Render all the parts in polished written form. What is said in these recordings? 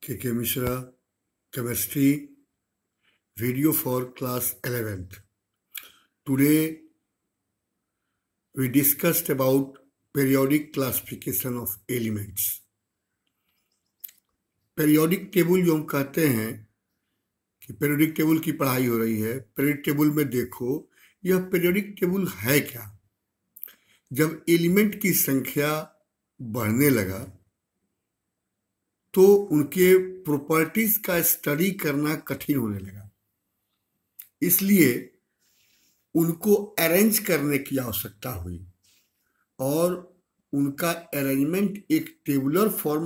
K.K. Mishra, Chemistry, video for class 11th. Today, we discussed about periodic classification of elements. Periodic table जो हम कहते हैं कि periodic table की पढ़ाई हो रही है, periodic table में देखो यह periodic table है क्या? जब एलिमेंट की संख्या बढ़ने लगा तो उनके प्रॉपर्टीज का स्टडी करना कठिन होने लगा, इसलिए उनको अरेंज करने की आवश्यकता हुई और उनका अरेंजमेंट एक टेबुलर फॉर्म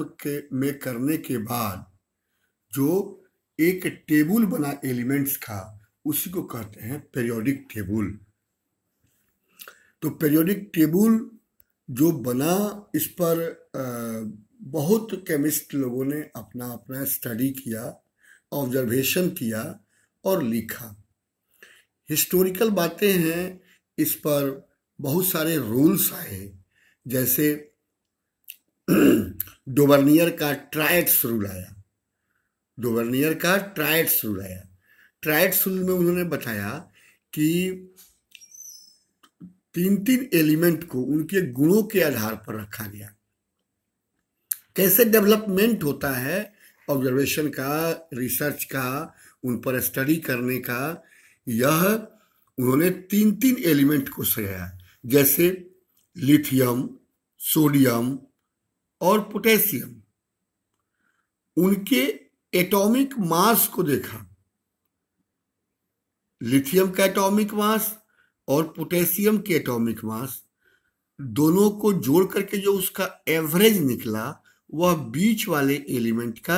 में करने के बाद जो एक टेबल बना एलिमेंट्स का, उसी को कहते हैं पीरियोडिक टेबल। तो पीरियोडिक टेबल जो बना, इस पर बहुत केमिस्ट लोगों ने अपना अपना स्टडी किया, ऑब्जर्वेशन किया और लिखा। हिस्टोरिकल बातें हैं, इस पर बहुत सारे रूल्स आए, जैसे डोवर्नियर का ट्रायड्स रूल आया। डोवर्नियर का ट्रायड्स रूल आया। ट्रायड्स रूल में उन्होंने बताया कि तीन एलिमेंट को उनके गुणों के आधार पर रखा गया। कैसे डेवलपमेंट होता है ऑब्जर्वेशन का, रिसर्च का, उन पर स्टडी करने का, यह उन्होंने तीन एलिमेंट को सजाया, जैसे लिथियम, सोडियम और पोटेशियम। उनके एटॉमिक मास को देखा, लिथियम का एटॉमिक मास और पोटेशियम के एटॉमिक मास, दोनों को जोड़ करके जो उसका एवरेज निकला, वह बीच वाले एलिमेंट का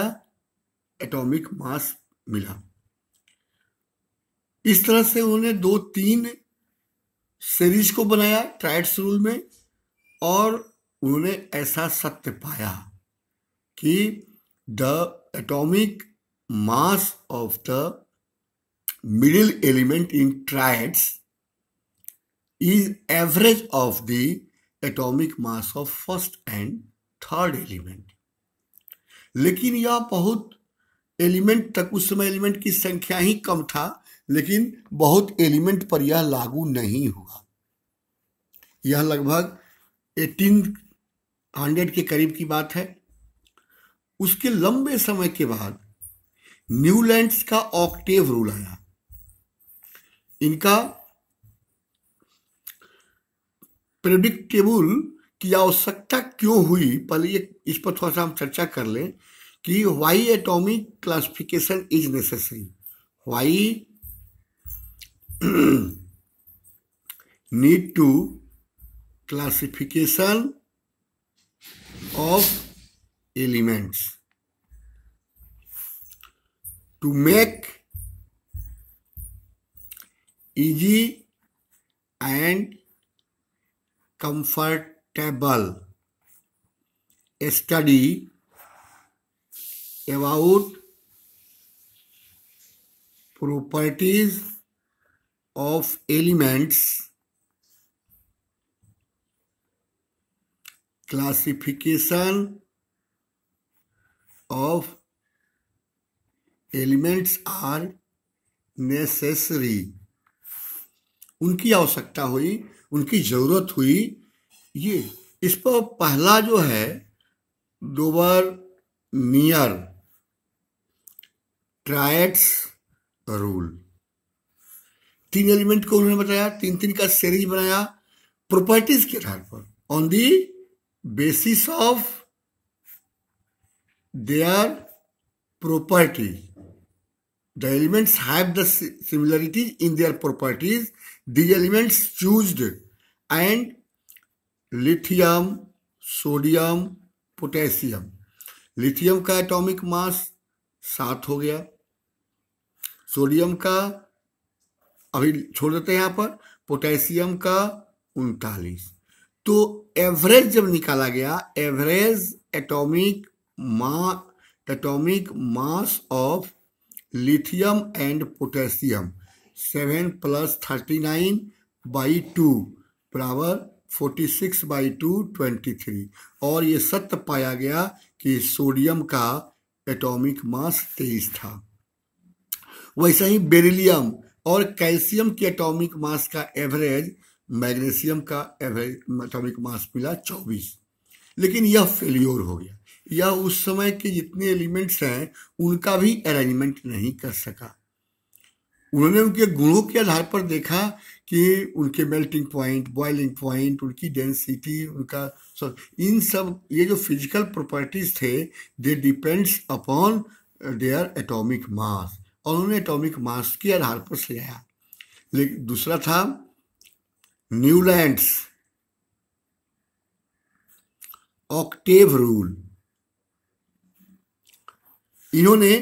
एटॉमिक मास मिला। इस तरह से उन्होंने 2-3 सीरीज को बनाया ट्रायड्स रूल में, और उन्होंने ऐसा सत्य पाया कि the atomic mass of the middle element in triads is average of the atomic mass of first and third element। लेकिन यह बहुत एलिमेंट तक, उस समय एलिमेंट की संख्या ही कम था, लेकिन बहुत एलिमेंट पर यह लागू नहीं हुआ। यह लगभग 1800 के करीब की बात है। उसके लंबे समय के बाद न्यूलैंड्स का ऑक्टेव रूल आया। इनका पीरियोडिक टेबल की आवश्यकता क्यों हुई, पहले इस पर थोड़ा सा हम चर्चा कर लें कि why atomic classification is necessary. Why need to classification of elements to make easy and comfortable study about properties of elements, classification of elements are necessary। उनकी आवश्यकता हुई, उनकी जरूरत हुई। ये इस पर पहला जो है डोवर्नियर ट्रायड्स रूल, 3 एलिमेंट को उन्होंने बताया, 3 का सीरीज बनाया प्रॉपर्टीज के आधार पर, on the basis of their properties. The elements have the similarities in their properties. These elements chosen and lithium, sodium, potassium। Lithium का एटॉमिक मास 7 हो गया, सोडियम का अभी छोड़ देते हैं यहाँ पर, पोटेशियम का 39। तो एवरेज जब निकाला गया, average atomic mass of lithium and potassium 7 + 39/2 बराबर 46/2 23। और ये सत्य पाया गया कि सोडियम का एटॉमिक मास 23 था। वैसे ही बेरिलियम और कैल्शियम के एटॉमिक मास का एवरेज मैग्नीशियम का एवरेज एटॉमिक मास मिला 24, लेकिन यह फेल्योर हो गया। यह उस समय के जितने एलिमेंट्स हैं उनका भी अरेंजमेंट नहीं कर सका। उन्होंने उनके गुणों के आधार पर देखा कि उनके मेल्टिंग पॉइंट, बॉइलिंग पॉइंट, उनकी डेंसिटी, उनका इन सब ये जो फिजिकल प्रॉपर्टीज थे they depends upon their atomic mass, और उन्होंने एटॉमिक मास के आधार पर सजाया। लेकिन दूसरा था न्यूलैंड्स ऑक्टेव रूल। इन्होंने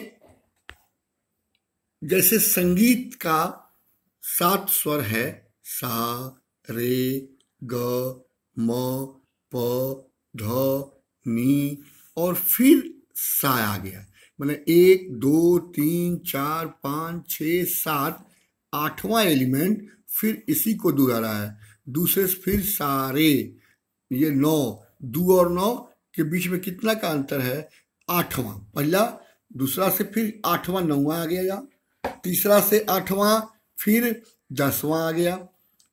जैसे संगीत का 7 स्वर है, सा, रे, ग, म, प, ध, नी, और फिर सा आ गया, मतलब 1 2 3 4 5 6 7 8वां एलिमेंट फिर इसी को दोहरा है। दूसरे से फिर सारे, ये 9, 2 और 9 के बीच में कितना का अंतर है? 8वां। पहला दूसरा से फिर 8वां 9वां आ गया, तीसरा से 8वां फिर 10वां आ गया,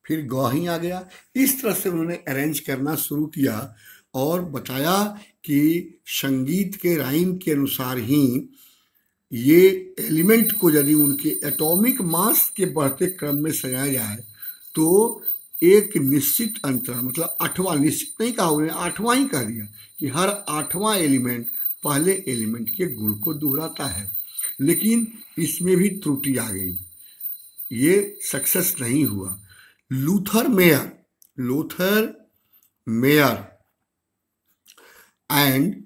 फिर गौही आ गया। इस तरह से उन्होंने अरेंज करना शुरू किया और बताया कि संगीत के राइम के अनुसार ही ये एलिमेंट को यदि उनके एटॉमिक मास के बढ़ते क्रम में सजाया जाए तो एक निश्चित अंतर, मतलब 8वां, निश्चित नहीं कहा उन्होंने, 8वां ही कह दिया कि हर 8वां एलिमेंट पहले एलिमेंट के गुण को दोहराता है। लेकिन इसमें भी त्रुटि आ गई, ये सक्सेस नहीं हुआ। लूथर मेयर एंड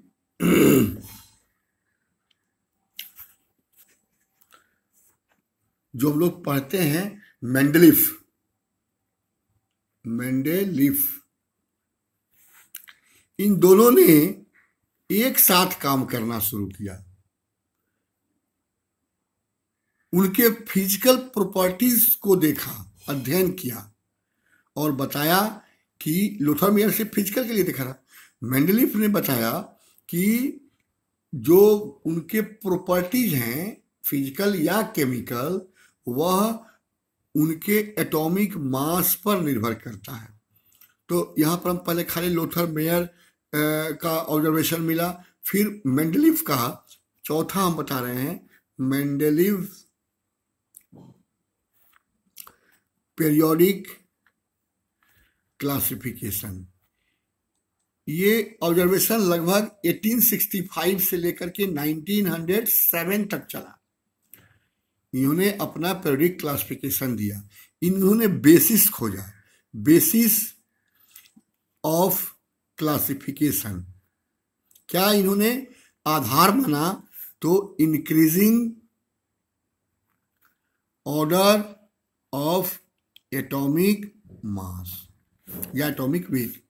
जो हम लोग पढ़ते हैं मेंडेलिफ, इन दोनों ने एक साथ काम करना शुरू किया। उनके फिजिकल प्रॉपर्टीज को देखा, अध्ययन किया और बताया कि लूथर मेयर सिर्फ फिजिकल के लिए देखा रहा, मेंडेलीफ ने बताया कि जो उनके प्रॉपर्टीज हैं फिजिकल या केमिकल, वह उनके एटॉमिक मास पर निर्भर करता है। तो यहाँ पर हम पहले खाली लूथर मेयर का ऑब्जर्वेशन मिला, फिर मेंडेलीफ का चौथा हम बता रहे हैं, मेंडेलीफ पीरियोडिक क्लासिफिकेशन। ये ऑब्जर्वेशन लगभग 1865 से लेकर के 1907 तक चला। इन्होंने अपना पीरियोडिक क्लासिफिकेशन दिया, इन्होंने बेसिस खोजा, बेसिस ऑफ क्लासिफिकेशन। क्या इन्होंने आधार माना? तो increasing order of atomic mass या एटॉमिक वेट।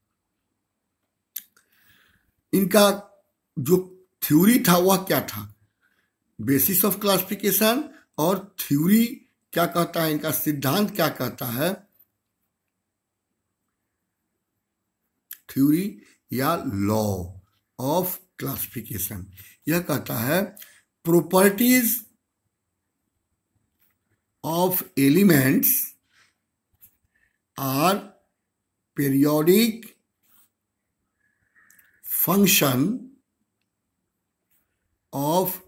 इनका जो थ्योरी था वह क्या था? Basis of classification. और थ्योरी क्या कहता है, इनका सिद्धांत क्या कहता है? थ्योरी या लॉ ऑफ क्लासिफिकेशन यह कहता है properties of elements are periodic function of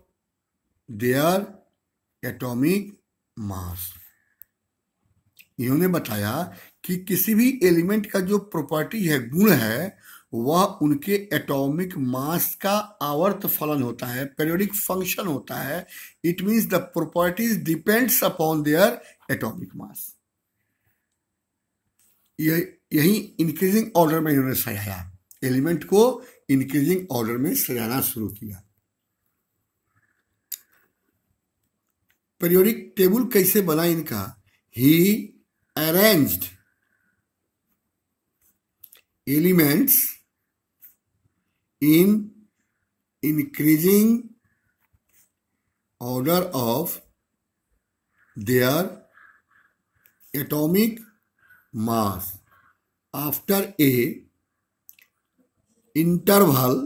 their atomic mass। इन्होंने बताया कि किसी भी एलिमेंट का जो प्रॉपर्टी है, गुण है, वह उनके एटॉमिक मास का आवर्त फलन होता है, पीरियोडिक फंक्शन होता है। It means the properties depends upon their atomic मास। यही इंक्रीजिंग ऑर्डर में इन्होंने सजाया, एलिमेंट को इंक्रीजिंग ऑर्डर में सजाना शुरू किया। पीरियोडिक टेबल कैसे बना इनका? He arranged elements in increasing order of their atomic mass after a interval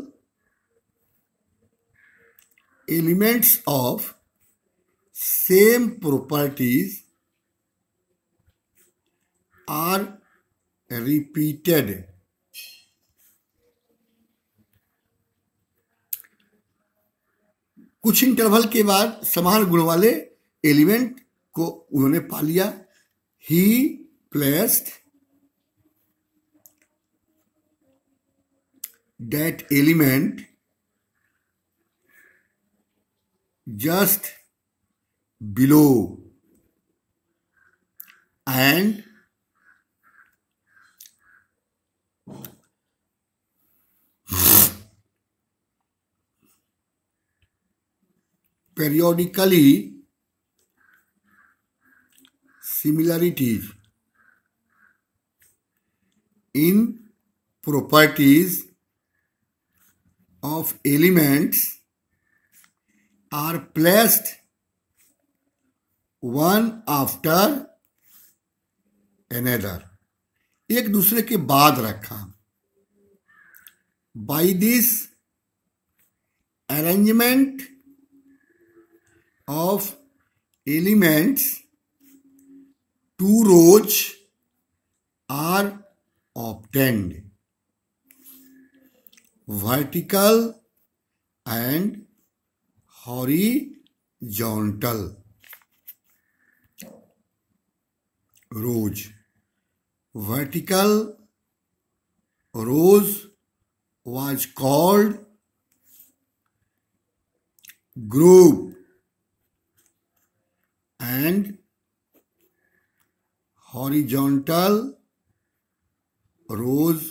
elements of same properties are repeated कुछ इंटरवल के बाद समान गुण वाले एलिमेंट को उन्होंने पा लिया। ही placed that element just below and periodically similarities in properties of elements are placed one after another, एक दूसरे के बाद रखा। By this arrangement of elements, two rows are obtained, vertical and horizontal rows. Vertical rows was called group and horizontal rows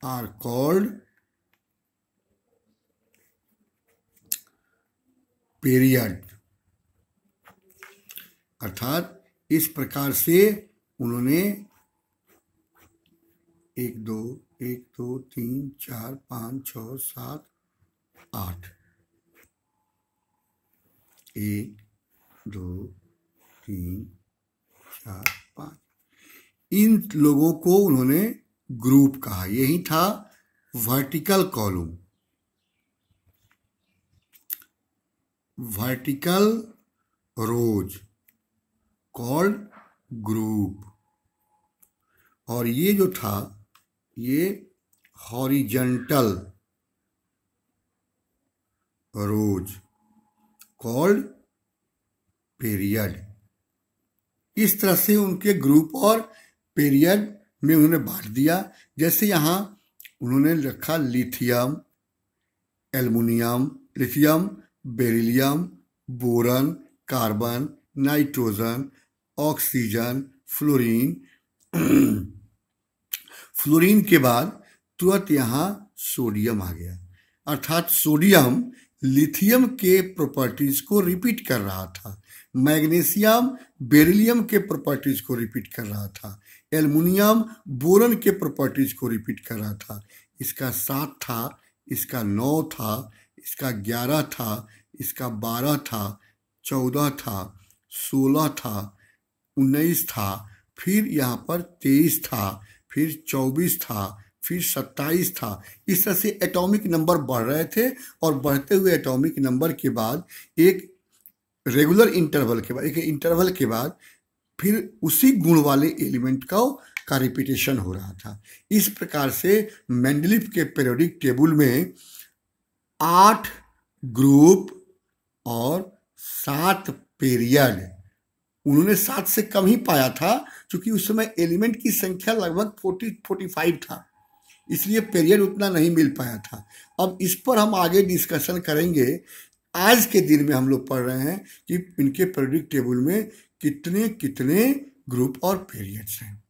are called period। अर्थात इस प्रकार से उन्होंने 1 2 3 4 5 6 7 8 1 2 3 4 5 इन लोगों को उन्होंने ग्रुप कहा। यही था वर्टिकल कॉलम। वर्टिकल रोज कॉल्ड ग्रुप, और ये जो था ये हॉरिजॉन्टल रोज कॉल्ड पीरियड। इस तरह से उनके ग्रुप और पीरियड में उन्होंने बांट दिया। जैसे यहाँ उन्होंने रखा lithium, aluminium, lithium, beryllium, boron, carbon, nitrogen, oxygen, fluorine. Fluorine के बाद तुरंत यहाँ सोडियम आ गया, अर्थात सोडियम लिथियम के प्रॉपर्टीज को रिपीट कर रहा था। मैग्नीशियम बेरिलियम के प्रॉपर्टीज को रिपीट कर रहा था। एल्युमिनियम बोरन के प्रॉपर्टीज को रिपीट कर रहा था। इसका 7 था, इसका 9 था, इसका 11 था, इसका 12 था, 14 था, 16 था, 19 था, फिर यहाँ पर 23 था, फिर 24 था, फिर 27 था। इस तरह से एटॉमिक नंबर बढ़ रहे थे, और बढ़ते हुए एटॉमिक नंबर के बाद एक रेगुलर इंटरवल के बाद, एक इंटरवल के बाद फिर उसी गुण वाले एलिमेंट का रिपीटेशन हो रहा था। इस प्रकार से मेंडलीफ के पीरियोडिक टेबल में 8 ग्रुप और 7 पीरियड, उन्होंने 7 से कम ही पाया था, क्योंकि उस समय एलिमेंट की संख्या लगभग 40-45 था, इसलिए पीरियड उतना नहीं मिल पाया था। अब इस पर हम आगे डिस्कशन करेंगे। आज के दिन में हम लोग पढ़ रहे हैं कि इनके पीरियोडिक टेबल में कितने कितने ग्रुप और पीरियड्स हैं।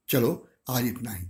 चलो आज इतना ही।